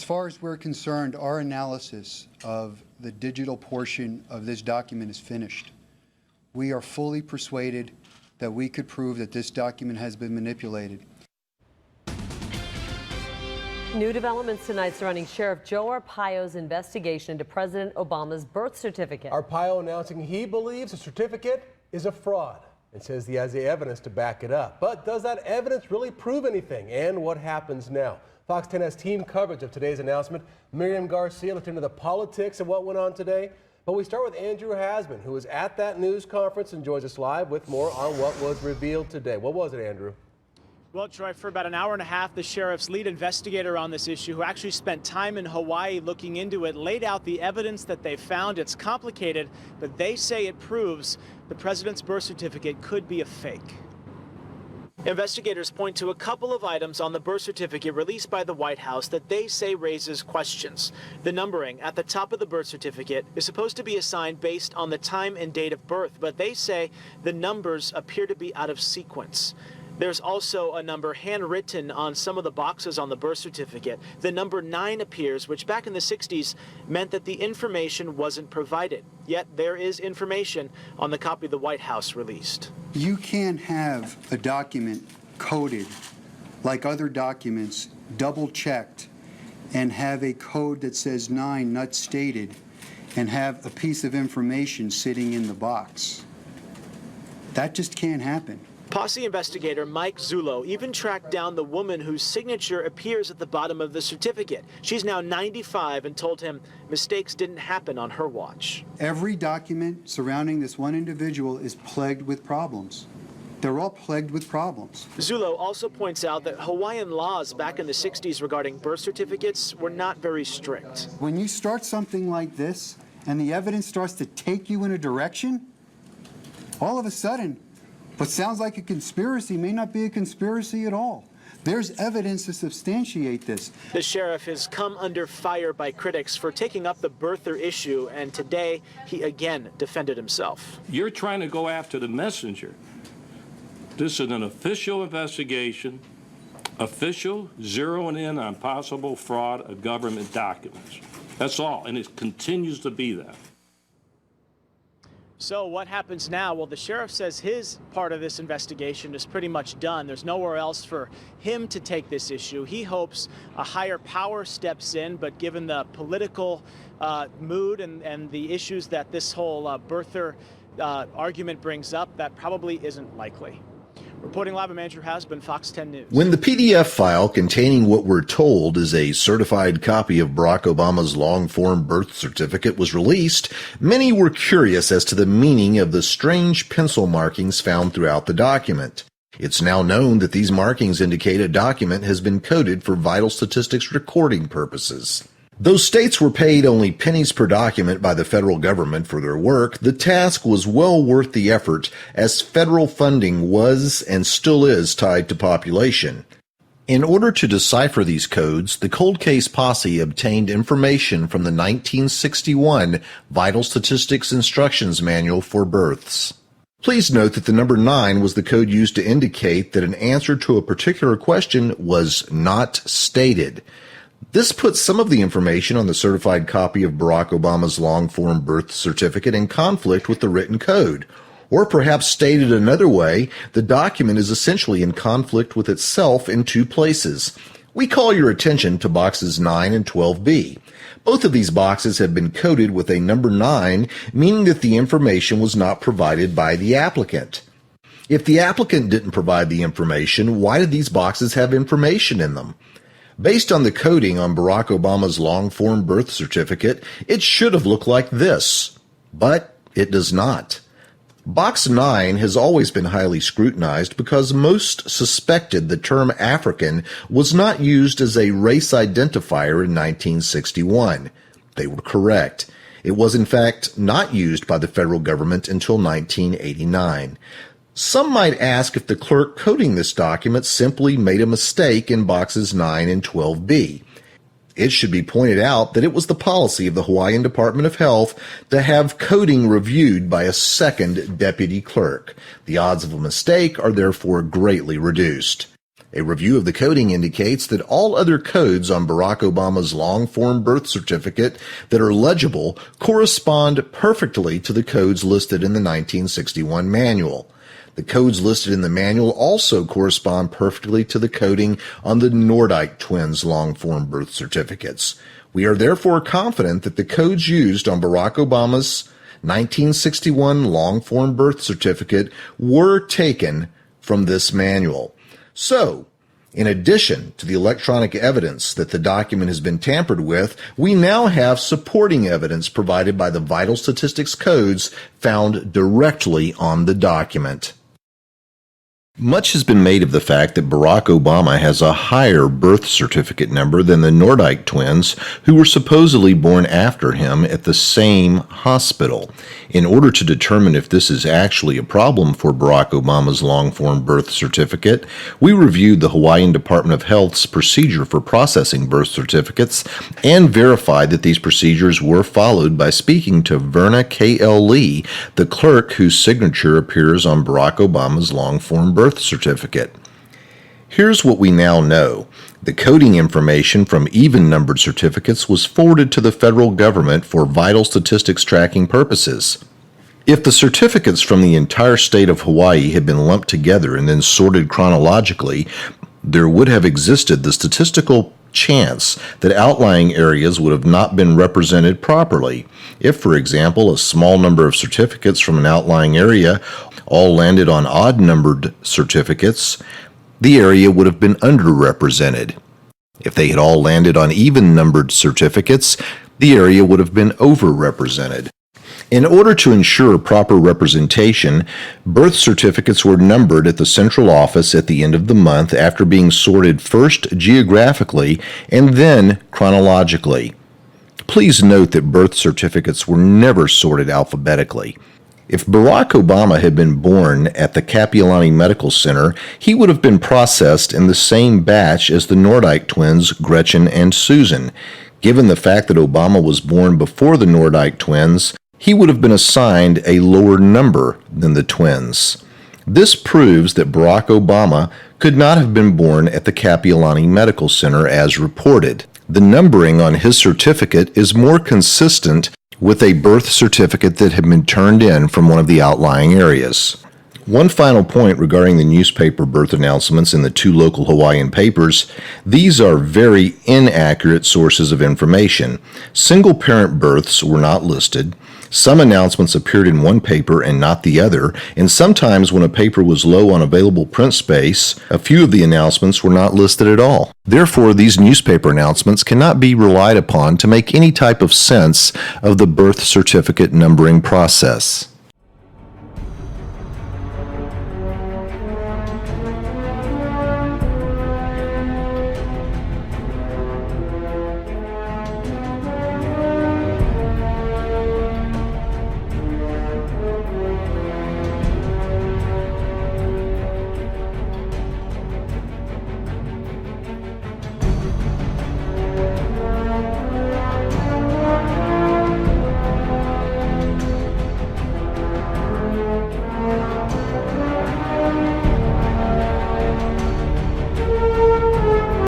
far as we're concerned, our analysis of the digital portion of this document is finished. We are fully persuaded that we could prove that this document has been manipulated. New developments tonight surrounding Sheriff Joe Arpaio's investigation into President Obama's birth certificate. Arpaio announcing he believes the certificate is a fraud and says he has the evidence to back it up. But does that evidence really prove anything? And what happens now? Fox 10 has team coverage of today's announcement. Miriam Garcia looked into the politics of what went on today. But we start with Andrew Hasman, who was at that news conference and joins us live with more on what was revealed today. What was it, Andrew? Well, Troy, for about an hour and a half, the sheriff's lead investigator on this issue, who actually spent time in Hawaii looking into it, laid out the evidence that they found. It's complicated, but they say it proves the president's birth certificate could be a fake. Investigators point to a couple of items on the birth certificate released by the White House that they say raises questions. The numbering at the top of the birth certificate is supposed to be assigned based on the time and date of birth, but they say the numbers appear to be out of sequence. There's also a number handwritten on some of the boxes on the birth certificate. The number 9 appears, which back in the 60s meant that the information wasn't provided. Yet there is information on the copy the White House released. You can't have a document coded like other documents, double-checked, and have a code that says 9 not stated, and have a piece of information sitting in the box. That just can't happen. Posse investigator Mike Zullo even tracked down the woman whose signature appears at the bottom of the certificate. She's now 95 and told him mistakes didn't happen on her watch. Every document surrounding this one individual is plagued with problems. They're all plagued with problems. Zullo also points out that Hawaiian laws back in the 60s regarding birth certificates were not very strict. When you start something like this and the evidence starts to take you in a direction, all of a sudden, what sounds like a conspiracy may not be a conspiracy at all. There's evidence to substantiate this. The sheriff has come under fire by critics for taking up the birther issue, and today he again defended himself. You're trying to go after the messenger. This is an official investigation, official zeroing in on possible fraud of government documents. That's all, and it continues to be that. So what happens now? Well, the sheriff says his part of this investigation is pretty much done. There's nowhere else for him to take this issue. He hopes a higher power steps in, but given the political mood and the issues that this whole birther argument brings up, that probably isn't likely. Reporting live, I'm Andrew Hasman, Fox 10 News. When the PDF file containing what we're told is a certified copy of Barack Obama's long-form birth certificate was released, many were curious as to the meaning of the strange pencil markings found throughout the document. It's now known that these markings indicate a document has been coded for vital statistics recording purposes. Though states were paid only pennies per document by the federal government for their work, the task was well worth the effort, as federal funding was and still is tied to population. In order to decipher these codes, the Cold Case Posse obtained information from the 1961 Vital Statistics Instructions Manual for Births. Please note that the number 9 was the code used to indicate that an answer to a particular question was not stated. This puts some of the information on the certified copy of Barack Obama's long-form birth certificate in conflict with the written code. Or perhaps stated another way, the document is essentially in conflict with itself in 2 places. We call your attention to boxes 9 and 12B. Both of these boxes have been coded with a number 9, meaning that the information was not provided by the applicant. If the applicant didn't provide the information, why did these boxes have information in them? Based on the coding on Barack Obama's long-form birth certificate, it should have looked like this, but it does not. Box 9 has always been highly scrutinized because most suspected the term African was not used as a race identifier in 1961. They were correct. It was in fact not used by the federal government until 1989. Some might ask if the clerk coding this document simply made a mistake in boxes 9 and 12B. It should be pointed out that it was the policy of the Hawaiian Department of Health to have coding reviewed by a second deputy clerk. The odds of a mistake are therefore greatly reduced. A review of the coding indicates that all other codes on Barack Obama's long-form birth certificate that are legible correspond perfectly to the codes listed in the 1961 manual. The codes listed in the manual also correspond perfectly to the coding on the Nordyke twins' long-form birth certificates. We are therefore confident that the codes used on Barack Obama's 1961 long-form birth certificate were taken from this manual. So, in addition to the electronic evidence that the document has been tampered with, we now have supporting evidence provided by the vital statistics codes found directly on the document. Much has been made of the fact that Barack Obama has a higher birth certificate number than the Nordyke twins, who were supposedly born after him at the same hospital. In order to determine if this is actually a problem for Barack Obama's long-form birth certificate, we reviewed the Hawaiian Department of Health's procedure for processing birth certificates and verified that these procedures were followed by speaking to Verna K.L. Lee, the clerk whose signature appears on Barack Obama's long-form birth certificate. Here's what we now know. The coding information from even-numbered certificates was forwarded to the federal government for vital statistics tracking purposes. If the certificates from the entire state of Hawaii had been lumped together and then sorted chronologically, there would have existed the statistical chance that outlying areas would have not been represented properly. If, for example, a small number of certificates from an outlying area all landed on odd-numbered certificates, the area would have been underrepresented. If they had all landed on even-numbered certificates, the area would have been overrepresented. In order to ensure proper representation, birth certificates were numbered at the central office at the end of the month after being sorted first geographically and then chronologically. Please note that birth certificates were never sorted alphabetically. If Barack Obama had been born at the Kapiolani Medical Center, he would have been processed in the same batch as the Nordyke twins, Gretchen and Susan. Given the fact that Obama was born before the Nordyke twins, he would have been assigned a lower number than the twins. This proves that Barack Obama could not have been born at the Kapiolani Medical Center as reported. The numbering on his certificate is more consistent with a birth certificate that had been turned in from one of the outlying areas. One final point regarding the newspaper birth announcements in the two local Hawaiian papers: these are very inaccurate sources of information. Single-parent births were not listed. Some announcements appeared in one paper and not the other, and sometimes when a paper was low on available print space, a few of the announcements were not listed at all. Therefore, these newspaper announcements cannot be relied upon to make any type of sense of the birth certificate numbering process.